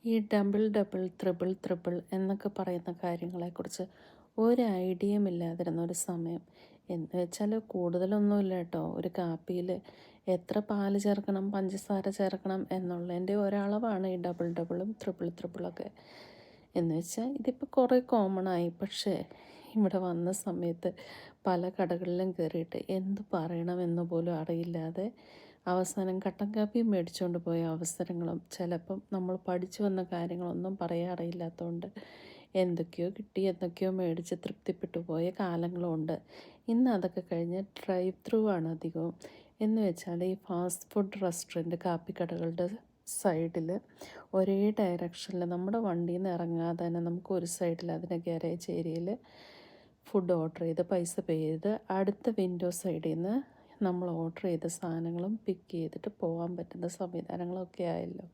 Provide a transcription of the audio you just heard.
ഈ double double triple triple എന്നൊക്കെ പറയുന്ന കാര്യങ്ങളെക്കുറിച്ച് ഒരു ഐഡിയയും ഇല്ലാതിരുന്ന ഒരു സമയം. എന്ന് വെച്ചാൽ കൂടുതലൊന്നുമില്ല കേട്ടോ. ഒരു കാപ്പിയിൽ എത്ര പാല് ചേർക്കണം, പഞ്ചസാര ചേർക്കണം എന്നുള്ളതിൻ്റെ ഒരളവാണ് ഈ ഡബിൾ ഡബിളും ത്രിബിൾ ത്രിബിളൊക്കെ. എന്ന് വെച്ചാൽ ഇതിപ്പോൾ കുറേ കോമണായി. പക്ഷേ ഇവിടെ വന്ന സമയത്ത് പല കടകളിലും കയറിയിട്ട് എന്ത് പറയണമെന്ന് പോലും അറിയില്ലാതെ അവസാനം കട്ടൻ കാപ്പി മേടിച്ചുകൊണ്ട് പോയ അവസരങ്ങളും, ചിലപ്പം നമ്മൾ പഠിച്ചു വന്ന കാര്യങ്ങളൊന്നും പറയാറില്ലാത്തതുകൊണ്ട് എന്തൊക്കെയോ കിട്ടി എന്തൊക്കെയോ മേടിച്ച് തൃപ്തിപ്പെട്ടു പോയ കാലങ്ങളുമുണ്ട്. ഇന്ന് അതൊക്കെ കഴിഞ്ഞ് ഡ്രൈവ് ത്രൂ ആണ് അധികവും. എന്ന് വെച്ചാൽ ഈ ഫാസ്റ്റ് ഫുഡ് റെസ്റ്റോറൻറ്റ് കാപ്പിക്കടകളുടെ സൈഡിൽ ഒരേ ഡയറക്ഷനിൽ നമ്മുടെ വണ്ടിയിൽ നിന്ന് ഇറങ്ങാതെ തന്നെ നമുക്ക് ഒരു സൈഡിൽ അതിൻ്റെ ഗാരേജ് ഏരിയയിൽ ഫുഡ് ഓർഡർ ചെയ്ത് പൈസ പേ ചെയ്ത് അടുത്ത വിൻഡോ സൈഡിൽ നിന്ന് നമ്മൾ ഓർഡർ ചെയ്ത സാധനങ്ങളും പിക്ക് ചെയ്തിട്ട് പോകാൻ പറ്റുന്ന സംവിധാനങ്ങളൊക്കെ ആയല്ലോ.